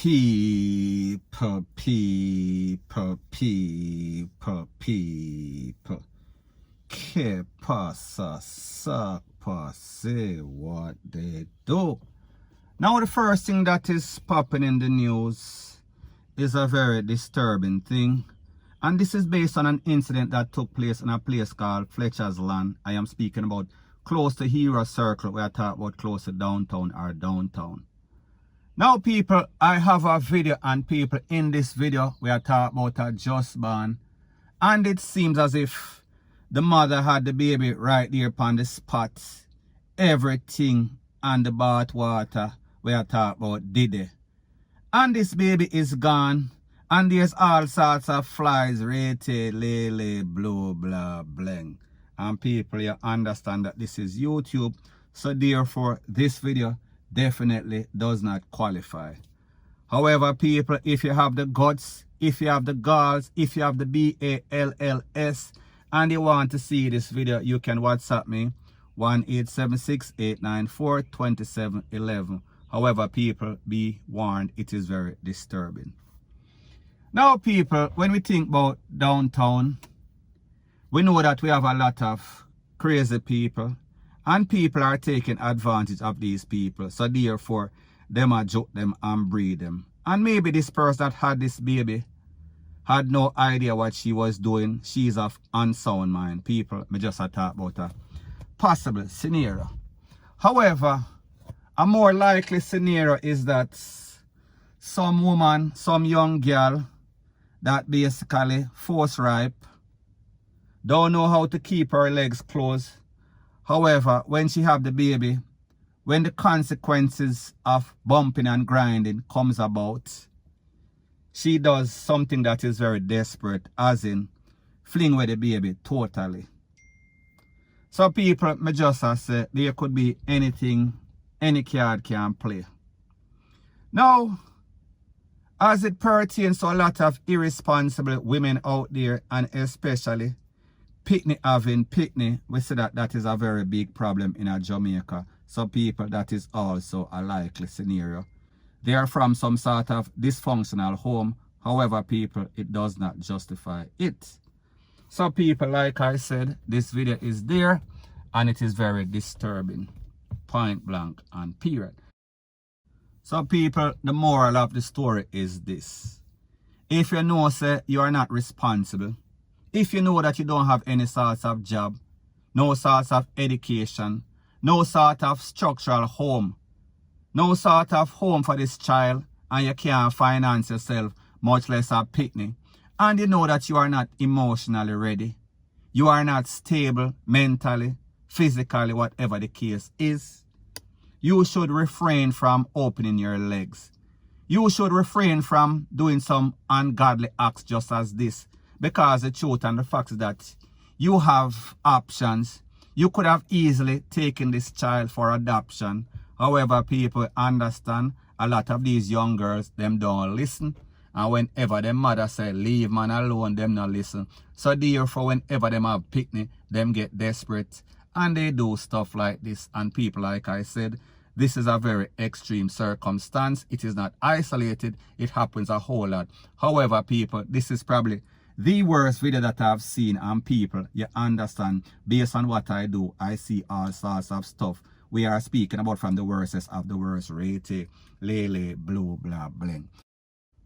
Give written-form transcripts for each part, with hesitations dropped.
People. Que pasa, sapa, say what they do. Now the first thing that is popping in the news is a very disturbing thing. And this is based on an incident that took place in a place called Fletcher's Land. I am speaking about close to Hero Circle, where I talk about close to downtown or downtown. Now people, I have a video, and people, in this video we are talking about a just born, and it seems as if the mother had the baby right there upon the spot. Everything and the bath water we are talking about did. And this baby is gone, and there's all sorts of flies, rated, lele, blue, blah, bling. And people, you understand that this is YouTube, so therefore this video definitely does not qualify. However, people, if you have the guts, if you have the galls, if you have the BALLS, and you want to see this video, you can WhatsApp me 1-876-894-2711. However, people, be warned, it is very disturbing. Now people, when we think about downtown, we know that we have a lot of crazy people, and people are taking advantage of these people. So therefore, them are joke them and breed them. And maybe this person that had this baby had no idea what she was doing. She's of unsound mind. People, me just talk about a possible scenario. However, a more likely scenario is that some woman, some young girl that basically force ripe, don't know how to keep her legs closed. However, when she have the baby, when the consequences of bumping and grinding comes about, she does something that is very desperate, as in fling away the baby totally. So people, me just say, there could be anything, any card can play. Now, as it pertains to a lot of irresponsible women out there, and especially picnic having picnic, we see that that is a very big problem in Jamaica. So people, that is also a likely scenario. They are from some sort of dysfunctional home. However, people, it does not justify it. So people, like I said, this video is there, and it is very disturbing. Point blank and period. So people, the moral of the story is this. If you know, say, you are not responsible, if you know that you don't have any sorts of job, no sorts of education, no sort of structural home, no sort of home for this child, and you can't finance yourself, much less a picnic, and you know that you are not emotionally ready, you are not stable mentally, physically, whatever the case is, you should refrain from opening your legs. You should refrain from doing some ungodly acts just as this, because the truth and the fact is that you have options. You could have easily taken this child for adoption. However, people understand a lot of these young girls, them don't listen. And whenever their mother say, leave man alone, them not listen. So therefore, whenever them have picnic, them get desperate. And they do stuff like this. And people, like I said, this is a very extreme circumstance. It is not isolated. It happens a whole lot. However, people, this is probably the worst video that I've seen. And people, you understand, based on what I do, I see all sorts of stuff. We are speaking about from the worstest of the worst, rated, lele, blue, blah, bling.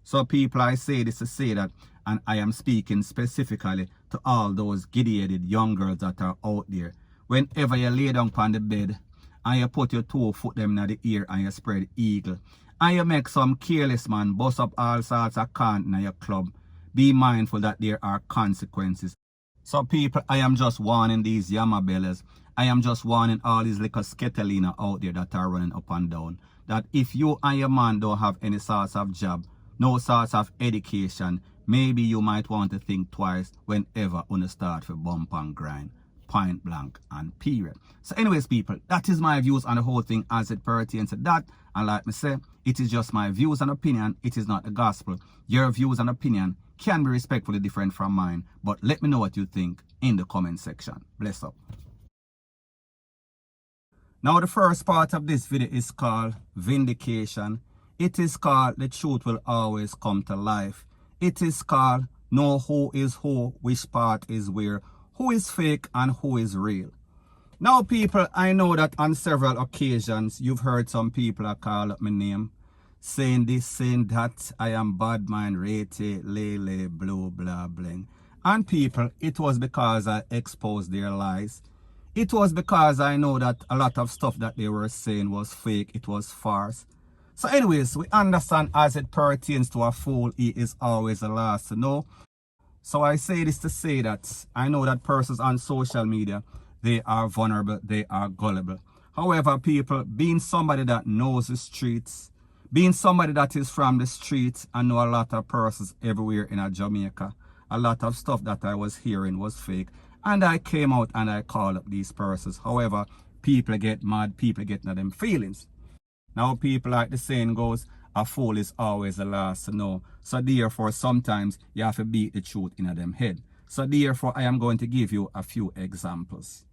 So people, I say this to say that, and I am speaking specifically to all those giddy-headed young girls that are out there. Whenever you lay down on the bed, and you put your 2 foot them in the ear, and you spread eagle, and you make some careless man bust up all sorts of cant in your club, be mindful that there are consequences. So people, I am just warning these yama bellas. I am just warning all these little sketelina out there that are running up and down, that if you and your man don't have any sorts of job, no sorts of education, maybe you might want to think twice whenever you start for bump and grind. Point blank and period. So anyways, people, that is my views on the whole thing as it pertains to that. And like me say, it is just my views and opinion. It is not the gospel. Your views and opinion can be respectfully different from mine. But let me know what you think in the comment section. Bless up. Now the first part of this video is called vindication. It is called The Truth Will Always Come to Life. It is called Know Who is Who, Which Part is Where, Who is Fake and Who is Real. Now, people, I know that on several occasions, you've heard some people call up my name, saying this, saying that, I am bad mind, rate, lele, blue, blah, bling. And people, it was because I exposed their lies. It was because I know that a lot of stuff that they were saying was fake, it was farce. So anyways, we understand as it pertains to a fool, he is always the last to know. So I say this to say that I know that persons on social media, they are vulnerable, they are gullible. However, people, being somebody that knows the streets, being somebody that is from the streets, I know a lot of persons everywhere in Jamaica. A lot of stuff that I was hearing was fake. And I came out and I called up these persons. However, people get mad, people get into them feelings. Now, people, like the saying goes, a fool is always the last to know. So therefore, sometimes you have to beat the truth in them head. So therefore, I am going to give you a few examples.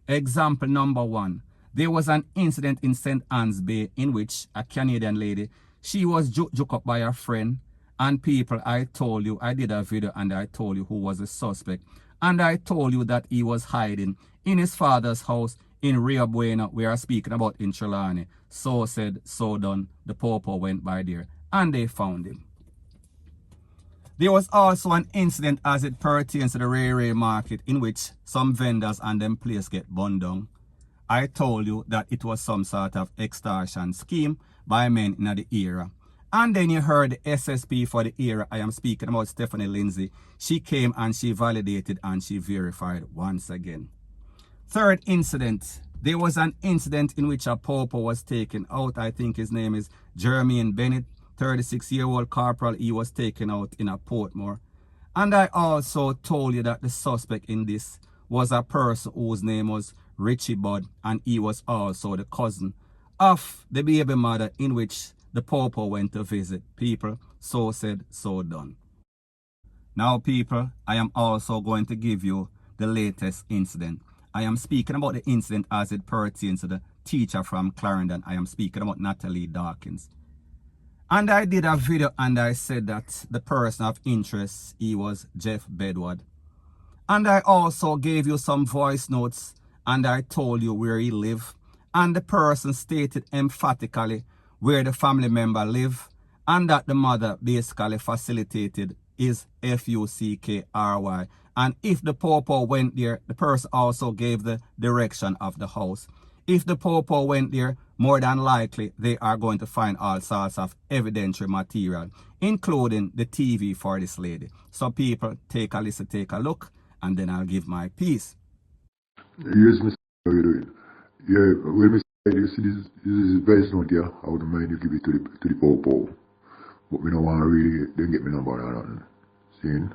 Example number 1. There was an incident in St. Anne's Bay in which a Canadian lady, she was juked up by a friend. And people, I told you, I did a video and I told you who was the suspect. And I told you that he was hiding in his father's house in Rio Bueno. We are speaking about in Trelawney. So said, so done. The popo went by there and they found him. There was also an incident as it pertains to the Ray market in which some vendors and them place get burned down. I told you that it was some sort of extortion scheme by men in the era. And then you heard the SSP for the era. I am speaking about Stephanie Lindsay. She came and she validated and she verified once again. Third incident. There was an incident in which a popo was taken out. I think his name is Jermaine Bennett, 36-year-old corporal. He was taken out in a Portmore. And I also told you that the suspect in this was a person whose name was Richie Bud. And he was also the cousin of the baby mother in which the popo went to visit. People, so said, so done. Now, people, I am also going to give you the latest incident. I am speaking about the incident as it pertains to the teacher from Clarendon. I am speaking about Natalie Dawkins. And I did a video and I said that the person of interest, he was Jeff Bedward. And I also gave you some voice notes and I told you where he lived. And the person stated emphatically where the family member lived and that the mother basically facilitated is F-U-C-K-R-Y. And if the popo went there, the person also gave the direction of the house. If the popo went there, more than likely they are going to find all sorts of evidentiary material, including the TV for this lady. So people, take a listen, take a look, and then I'll give my piece. Yes, Mr. How you doing? Yeah, well, Mr. You see this is voice note here. I wouldn't mind you give it to the popo. But we don't want to really, don't get me number or nothing. Seeing?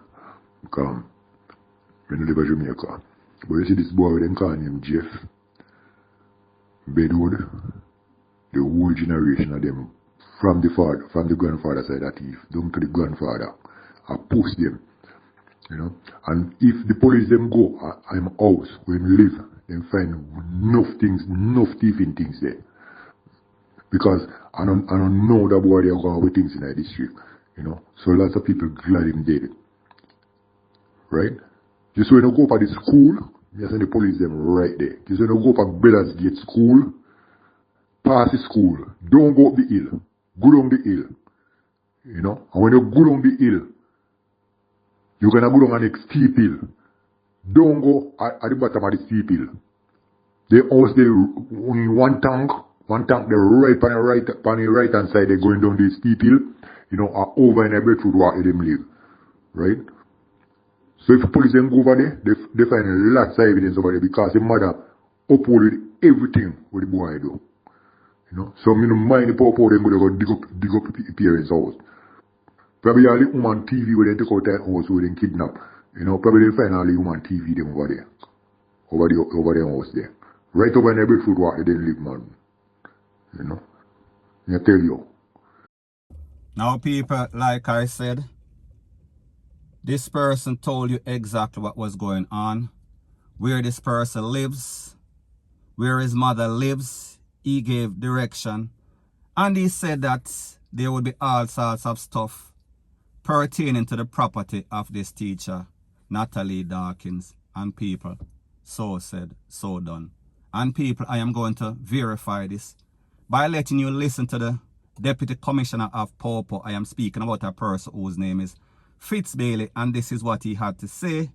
Because I don't live in Jamaica. But you see this boy, them call him Jeff Bedwood. The whole generation of them, from the grandfather side of thief, down to the grandfather, I post them. You know, and if the police them go I'm house when we live, them find enough thieving things there. Because I don't know that boy they are going with things in that district. You know. So lots of people glad him dead. Right? Just when you go for the school, you send the police them right there. Just when you go for Brothers Gate School, pass the school, don't go up the hill. Go down the hill. You know? And when you go down the hill, you're gonna go down on the steep hill. Don't go at the bottom of the steep hill. They house there only one tank they're right on the right hand side, they're going down the steep hill, you know, or over in a Bedford where them live. Right? So if the police them go over there, they find lots of evidence over there because the mother uploaded everything what the boy do. You know? So me no mind the popo them go dig up the parents' house. Probably all the woman TV where they take out their house where they kidnap. You know, probably they find all the woman TV them over there. Over their house there. Right over in every food where they live, man. You know? I tell you. Now people, like I said, this person told you exactly what was going on. Where this person lives. Where his mother lives. He gave direction. And he said that there would be all sorts of stuff pertaining to the property of this teacher, Natalie Dawkins, and people. So said, so done. And people, I am going to verify this by letting you listen to the Deputy Commissioner of Popo. I am speaking about a person whose name is Fitz Bailey, and this is what he had to say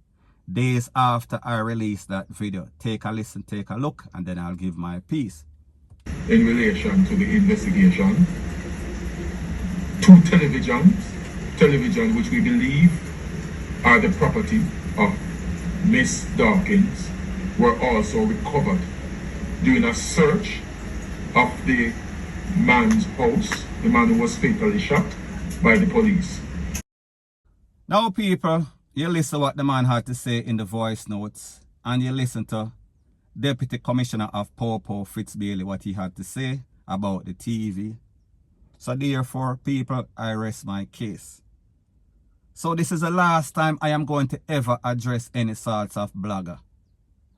days after I released that video. Take a listen, take a look, and then I'll give my piece. In relation to the investigation, 2 televisions which we believe are the property of Miss Dawkins, were also recovered during a search of the man's house, the man who was fatally shot by the police. Now people, you listen what the man had to say in the voice notes, and you listen to Deputy Commissioner of Popo, Fitz Bailey, what he had to say about the TV. So therefore, people, I rest my case. So this is the last time I am going to ever address any sorts of blogger.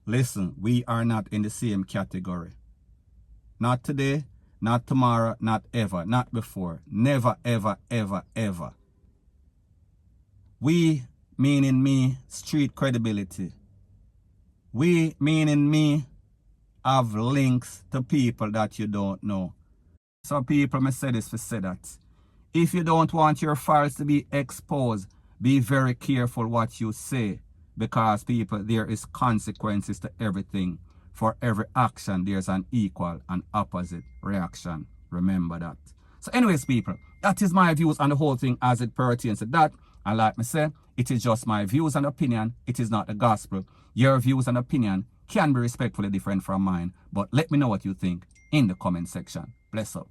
Listen, we are not in the same category. Not today, not tomorrow, not ever, not before. Never, ever, ever, ever. We, meaning me, street credibility. We, meaning me, have links to people that you don't know. So people may say this to say that. If you don't want your files to be exposed, be very careful what you say. Because people, there is consequences to everything. For every action, there's an equal and opposite reaction. Remember that. So anyways, people, that is my views on the whole thing as it pertains to that. And like me say, it is just my views and opinion. It is not the gospel. Your views and opinion can be respectfully different from mine. But let me know what you think in the comment section. Bless up.